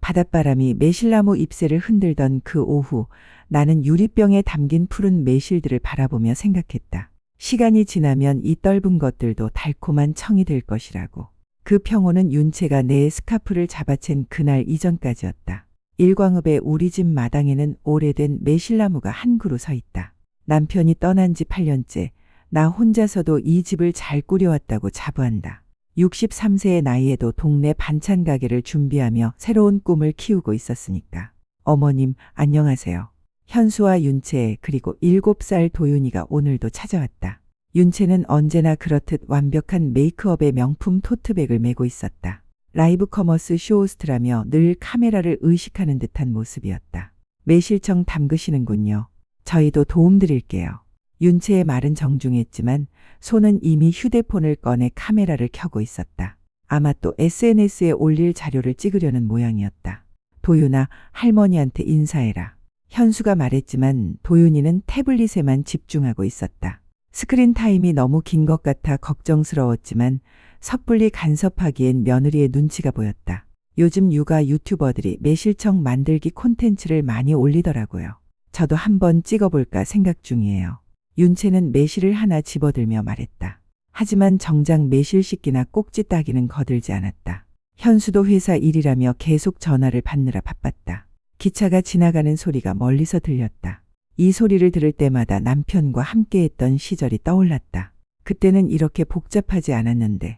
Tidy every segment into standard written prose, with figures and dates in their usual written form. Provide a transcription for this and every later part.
바닷바람이 매실나무 잎새를 흔들던 그 오후, 나는 유리병에 담긴 푸른 매실들을 바라보며 생각했다. 시간이 지나면 이 떫은 것들도 달콤한 청이 될 것이라고. 그 평온은 윤채가 내 스카프를 잡아챈 그날 이전까지였다. 일광읍의 우리 집 마당에는 오래된 매실나무가 한 그루 서 있다. 남편이 떠난 지 8년째, 나 혼자서도 이 집을 잘 꾸려왔다고 자부한다. 63세의 나이에도 동네 반찬 가게를 준비하며 새로운 꿈을 키우고 있었으니까. 어머님, 안녕하세요. 현수와 윤채 그리고 7살 도윤이가 오늘도 찾아왔다. 윤채는 언제나 그렇듯 완벽한 메이크업의 명품 토트백을 메고 있었다. 라이브 커머스 쇼호스트라며 늘 카메라를 의식하는 듯한 모습이었다. 매실청 담그시는군요. 저희도 도움드릴게요. 윤채의 말은 정중했지만 손은 이미 휴대폰을 꺼내 카메라를 켜고 있었다. 아마 또 SNS에 올릴 자료를 찍으려는 모양이었다. 도윤아, 할머니한테 인사해라. 현수가 말했지만 도윤이는 태블릿에만 집중하고 있었다. 스크린 타임이 너무 긴 것 같아 걱정스러웠지만 섣불리 간섭하기엔 며느리의 눈치가 보였다. 요즘 육아 유튜버들이 매실청 만들기 콘텐츠를 많이 올리더라고요. 저도 한번 찍어볼까 생각 중이에요. 윤채는 매실을 하나 집어들며 말했다. 하지만 정작 매실 씻기나 꼭지 따기는 거들지 않았다. 현수도 회사 일이라며 계속 전화를 받느라 바빴다. 기차가 지나가는 소리가 멀리서 들렸다. 이 소리를 들을 때마다 남편과 함께했던 시절이 떠올랐다. 그때는 이렇게 복잡하지 않았는데.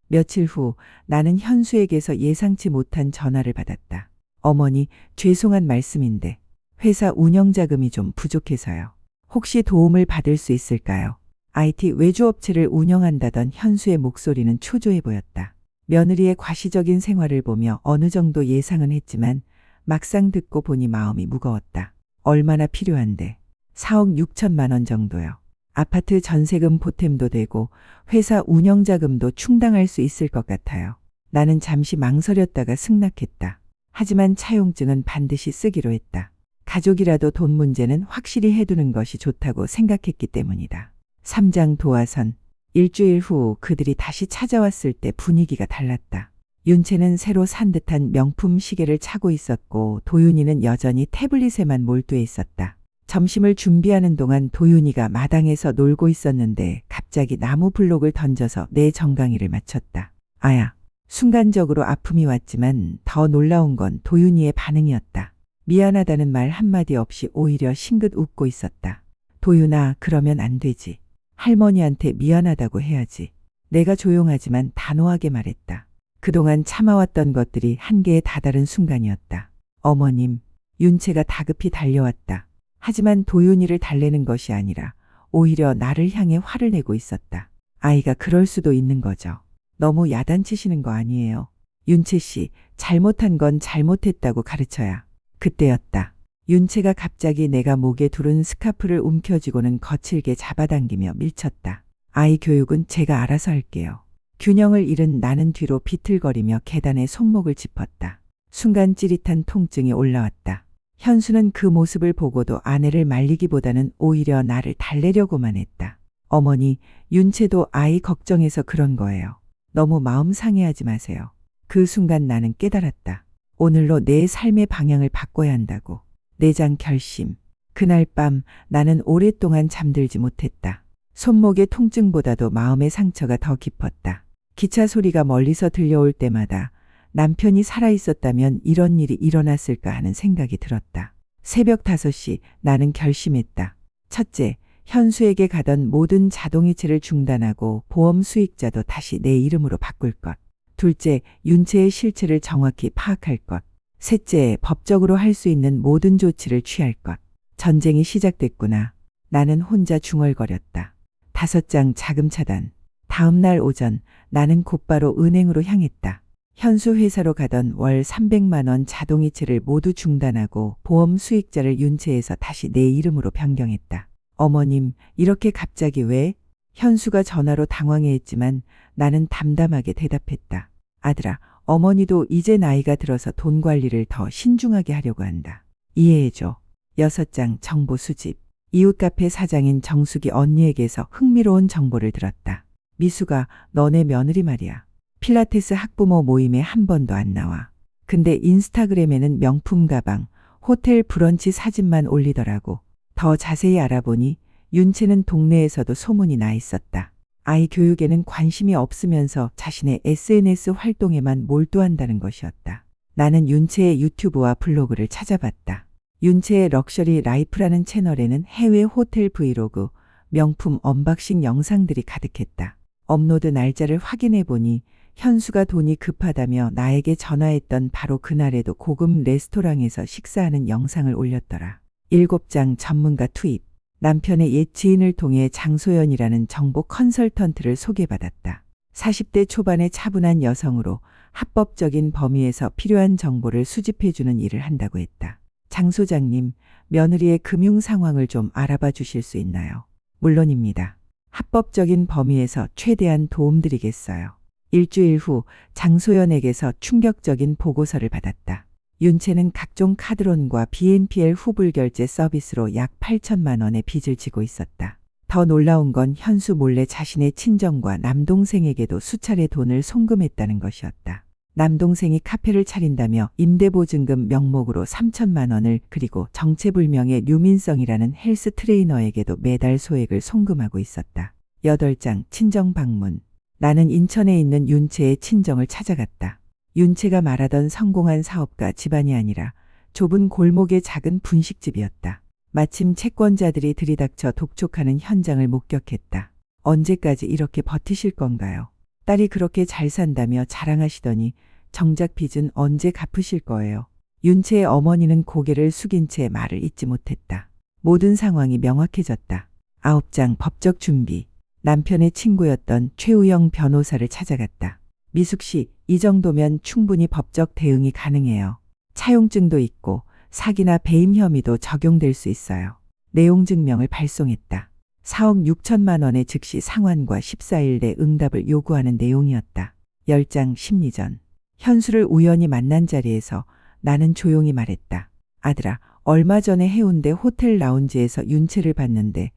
며칠 후 나는 현수에게서 예상치 못한 전화를 받았다. 어머니, 죄송한 말씀인데 회사 운영자금이 좀 부족해서요. 혹시 도움을 받을 수 있을까요? IT 외주업체를 운영한다던 현수의 목소리는 초조해 보였다. 며느리의 과시적인 생활을 보며 어느 정도 예상은 했지만 막상 듣고 보니 마음이 무거웠다. 얼마나 필요한데? 4억 6천만 원 정도요. 아파트 전세금 보탬도 되고 회사 운영자금도 충당할 수 있을 것 같아요. 나는 잠시 망설였다가 승낙했다. 하지만 차용증은 반드시 쓰기로 했다. 가족이라도 돈 문제는 확실히 해두는 것이 좋다고 생각했기 때문이다. 3장 도화선. 일주일 후 그들이 다시 찾아왔을 때 분위기가 달랐다. 윤채는 새로 산 듯한 명품 시계를 차고 있었고 도윤이는 여전히 태블릿에만 몰두해 있었다. 점심을 준비하는 동안 도윤이가 마당에서 놀고 있었는데 갑자기 나무 블록을 던져서 내 정강이를 맞췄다. 아야. 순간적으로 아픔이 왔지만 더 놀라운 건 도윤이의 반응이었다. 미안하다는 말 한마디 없이 오히려 싱긋 웃고 있었다. 도윤아, 그러면 안 되지. 할머니한테 미안하다고 해야지. 내가 조용하지만 단호하게 말했다. 그동안 참아왔던 것들이 한계에 다다른 순간이었다. 어머님, 윤채가 다급히 달려왔다. 하지만 도윤이를 달래는 것이 아니라 오히려 나를 향해 화를 내고 있었다. 아이가 그럴 수도 있는 거죠. 너무 야단치시는 거 아니에요. 윤채 씨, 잘못한 건 잘못했다고 가르쳐야. 그때였다. 윤채가 갑자기 내가 목에 두른 스카프를 움켜쥐고는 거칠게 잡아당기며 밀쳤다. 아이 교육은 제가 알아서 할게요. 균형을 잃은 나는 뒤로 비틀거리며 계단에 손목을 짚었다. 순간 찌릿한 통증이 올라왔다. 현수는 그 모습을 보고도 아내를 말리기보다는 오히려 나를 달래려고만 했다. 어머니, 윤채도 아이 걱정해서 그런 거예요. 너무 마음 상해하지 마세요. 그 순간 나는 깨달았다. 오늘로 내 삶의 방향을 바꿔야 한다고. 내장 결심. 그날 밤 나는 오랫동안 잠들지 못했다. 손목의 통증보다도 마음의 상처가 더 깊었다. 기차 소리가 멀리서 들려올 때마다 남편이 살아있었다면 이런 일이 일어났을까 하는 생각이 들었다. 새벽 5시 나는 결심했다. 첫째, 현수에게 가던 모든 자동이체를 중단하고 보험 수익자도 다시 내 이름으로 바꿀 것. 둘째, 윤채의 실체를 정확히 파악할 것. 셋째, 법적으로 할 수 있는 모든 조치를 취할 것. 전쟁이 시작됐구나. 나는 혼자 중얼거렸다. 5장 자금 차단. 다음 날 오전 나는 곧바로 은행으로 향했다. 현수 회사로 가던 월 300만 원 자동이체를 모두 중단하고 보험 수익자를 윤채에서 다시 내 이름으로 변경했다. 어머님, 이렇게 갑자기 왜? 현수가 전화로 당황해했지만 나는 담담하게 대답했다. 아들아, 어머니도 이제 나이가 들어서 돈 관리를 더 신중하게 하려고 한다. 이해해줘. 6장 정보 수집. 이웃 카페 사장인 정숙이 언니에게서 흥미로운 정보를 들었다. 미수가 너네 며느리 말이야. 필라테스 학부모 모임에 한 번도 안 나와. 근데 인스타그램에는 명품 가방, 호텔 브런치 사진만 올리더라고. 더 자세히 알아보니 윤채는 동네에서도 소문이 나 있었다. 아이 교육에는 관심이 없으면서 자신의 SNS 활동에만 몰두한다는 것이었다. 나는 윤채의 유튜브와 블로그를 찾아봤다. 윤채의 럭셔리 라이프라는 채널에는 해외 호텔 브이로그, 명품 언박싱 영상들이 가득했다. 업로드 날짜를 확인해 보니 현수가 돈이 급하다며 나에게 전화했던 바로 그날에도 고급 레스토랑에서 식사하는 영상을 올렸더라. 7장 전문가 투입. 남편의 옛 지인을 통해 장소연이라는 정보 컨설턴트를 소개받았다. 40대 초반의 차분한 여성으로 합법적인 범위에서 필요한 정보를 수집해주는 일을 한다고 했다. 장 소장님, 며느리의 금융 상황을 좀 알아봐 주실 수 있나요? 물론입니다. 합법적인 범위에서 최대한 도움드리겠어요. 일주일 후 장소연에게서 충격적인 보고서를 받았다. 윤채는 각종 카드론과 BNPL 후불 결제 서비스로 약 8천만 원의 빚을 지고 있었다. 더 놀라운 건 현수 몰래 자신의 친정과 남동생에게도 수차례 돈을 송금했다는 것이었다. 남동생이 카페를 차린다며 임대보증금 명목으로 3천만 원을 그리고 정체불명의 류민성이라는 헬스 트레이너에게도 매달 소액을 송금하고 있었다. 8장 친정 방문. 나는 인천에 있는 윤채의 친정을 찾아갔다. 윤채가 말하던 성공한 사업가 집안이 아니라 좁은 골목의 작은 분식집이었다. 마침 채권자들이 들이닥쳐 독촉하는 현장을 목격했다. 언제까지 이렇게 버티실 건가요? 딸이 그렇게 잘 산다며 자랑하시더니 정작 빚은 언제 갚으실 거예요? 윤채의 어머니는 고개를 숙인 채 말을 잇지 못했다. 모든 상황이 명확해졌다. 9장 법적 준비. 남편의 친구였던 최우영 변호사를 찾아갔다. 미숙 씨, 이 정도면 충분히 법적 대응이 가능해요. 차용증도 있고 사기나 배임 혐의도 적용될 수 있어요. 내용 증명을 발송했다. 4억 6천만 원의 즉시 상환과 14일 내 응답을 요구하는 내용이었다. 10장 심리전. 현수를 우연히 만난 자리에서 나는 조용히 말했다. 아들아, 얼마 전에 해운대 호텔 라운지에서 윤채를 봤는데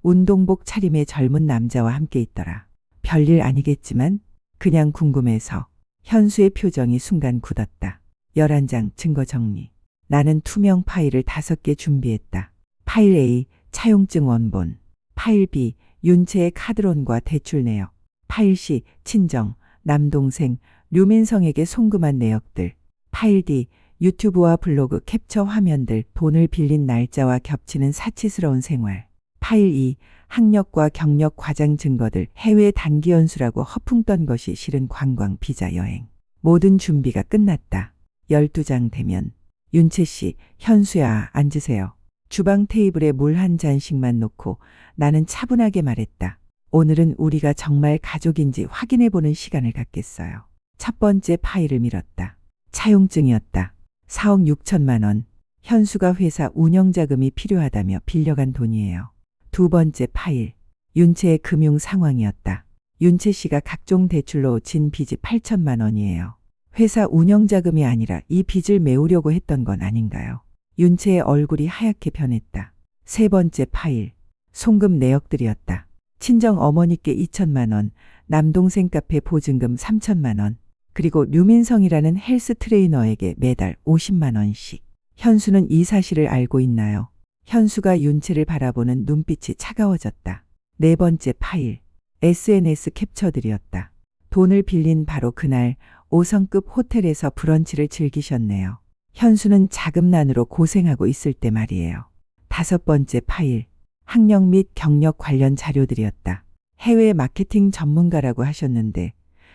운동복 차림의 젊은 남자와 함께 있더라. 별일 아니겠지만 그냥 궁금해서. 현수의 표정이 순간 굳었다. 11장 증거 정리. 나는 투명 파일을 5개 준비했다. 파일 A, 차용증 원본. 파일 B, 윤채의 카드론과 대출 내역. 파일 C, 친정, 남동생, 류민성에게 송금한 내역들. 파일 D, 유튜브와 블로그 캡처 화면들, 돈을 빌린 날짜와 겹치는 사치스러운 생활. 파일 2, 학력과 경력 과장 증거들, 해외 단기 연수라고 허풍 떤 것이 실은 관광 비자 여행. 모든 준비가 끝났다. 12장 되면 윤채 씨, 현수야, 앉으세요. 주방 테이블에 물 한 잔씩만 놓고 나는 차분하게 말했다. 오늘은 우리가 정말 가족인지 확인해보는 시간을 갖겠어요. 첫 번째 파일을 밀었다. 차용증이었다. 4억 6천만 원. 현수가 회사 운영자금이 필요하다며 빌려간 돈이에요. 두 번째 파일. 윤채의 금융 상황이었다. 윤채 씨가 각종 대출로 진 빚이 8천만 원이에요. 회사 운영자금이 아니라 이 빚을 메우려고 했던 건 아닌가요? 윤채의 얼굴이 하얗게 변했다. 세 번째 파일. 송금 내역들이었다. 친정 어머니께 2천만 원, 남동생 카페 보증금 3천만 원, 그리고 류민성이라는 헬스 트레이너에게 매달 50만 원씩. 현수는 이 사실을 알고 있나요? 현수가 윤채를 바라보는 눈빛이 차가워졌다. 네 번째 파일. SNS 캡처들이었다. 돈을 빌린 바로 그날 5성급 호텔에서 브런치를 즐기셨네요. 현수는 자금난으로 고생하고 있을 때 말이에요. 다섯 번째 파일. 학력 및 경력 관련 자료들이었다. 해외 마케팅 전문가라고 하셨는데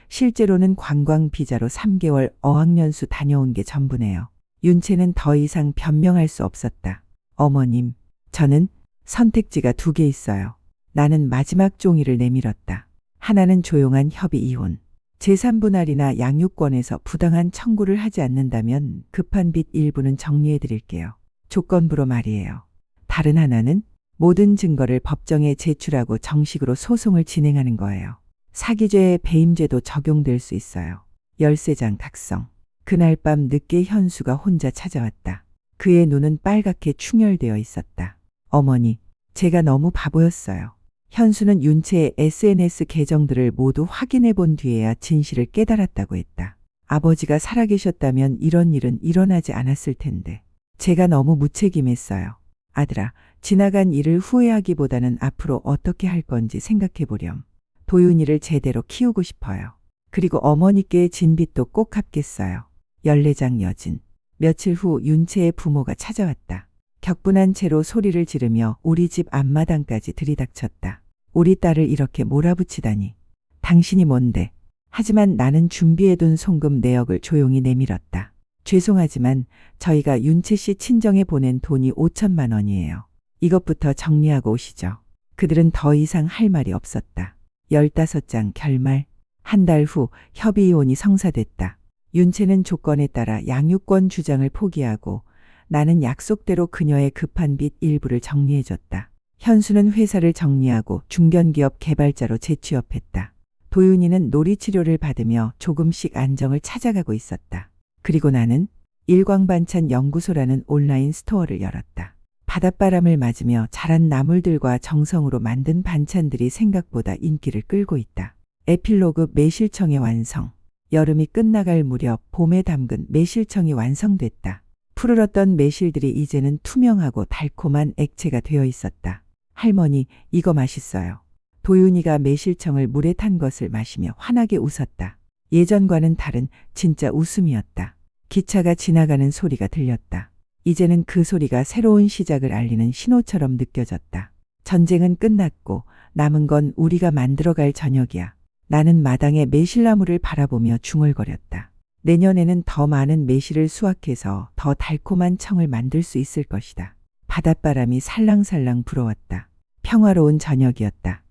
실제로는 관광 비자로 3개월 어학연수 다녀온 게 전부네요. 윤채는 더 이상 변명할 수 없었다. 어머님, 저는 선택지가 2개 있어요. 나는 마지막 종이를 내밀었다. 하나는 조용한 협의 이혼. 재산 분할이나 양육권에서 부당한 청구를 하지 않는다면 급한 빚 일부는 정리해 드릴게요. 조건부로 말이에요. 다른 하나는 모든 증거를 법정에 제출하고 정식으로 소송을 진행하는 거예요. 사기죄에 배임죄도 적용될 수 있어요. 13장 각성. 그날 밤 늦게 현수가 혼자 찾아왔다. 그의 눈은 빨갛게 충혈되어 있었다. 어머니, 제가 너무 바보였어요. 현수는 윤채의 SNS 계정들을 모두 확인해 본 뒤에야 진실을 깨달았다고 했다. 아버지가 살아계셨다면 이런 일은 일어나지 않았을 텐데. 제가 너무 무책임했어요. 아들아, 지나간 일을 후회하기보다는 앞으로 어떻게 할 건지 생각해 보렴. 도윤이를 제대로 키우고 싶어요. 그리고 어머니께 진 빚도 꼭 갚겠어요. 14장 여진. 며칠 후 윤채의 부모가 찾아왔다. 격분한 채로 소리를 지르며 우리 집 앞마당까지 들이닥쳤다. 우리 딸을 이렇게 몰아붙이다니. 당신이 뭔데? 하지만 나는 준비해둔 송금 내역을 조용히 내밀었다. 죄송하지만 저희가 윤채 씨 친정에 보낸 돈이 5천만 원이에요. 이것부터 정리하고 오시죠. 그들은 더 이상 할 말이 없었다. 15장 결말. 한 달 후 협의이혼이 성사됐다. 윤채는 조건에 따라 양육권 주장을 포기하고 나는 약속대로 그녀의 급한 빚 일부를 정리해줬다. 현수는 회사를 정리하고 중견기업 개발자로 재취업했다. 도윤이는 놀이치료를 받으며 조금씩 안정을 찾아가고 있었다. 그리고 나는 일광반찬 연구소라는 온라인 스토어를 열었다. 바닷바람을 맞으며 자란 나물들과 정성으로 만든 반찬들이 생각보다 인기를 끌고 있다. 에필로그 매실청의 완성. 여름이 끝나갈 무렵 봄에 담근 매실청이 완성됐다. 푸르렀던 매실들이 이제는 투명하고 달콤한 액체가 되어 있었다. 할머니, 이거 맛있어요. 도윤이가 매실청을 물에 탄 것을 마시며 환하게 웃었다. 예전과는 다른 진짜 웃음이었다. 기차가 지나가는 소리가 들렸다. 이제는 그 소리가 새로운 시작을 알리는 신호처럼 느껴졌다. 전쟁은 끝났고 남은 건 우리가 만들어갈 저녁이야. 나는 마당의 매실나무를 바라보며 중얼거렸다. 내년에는 더 많은 매실을 수확해서 더 달콤한 청을 만들 수 있을 것이다. 바닷바람이 살랑살랑 불어왔다. 평화로운 저녁이었다.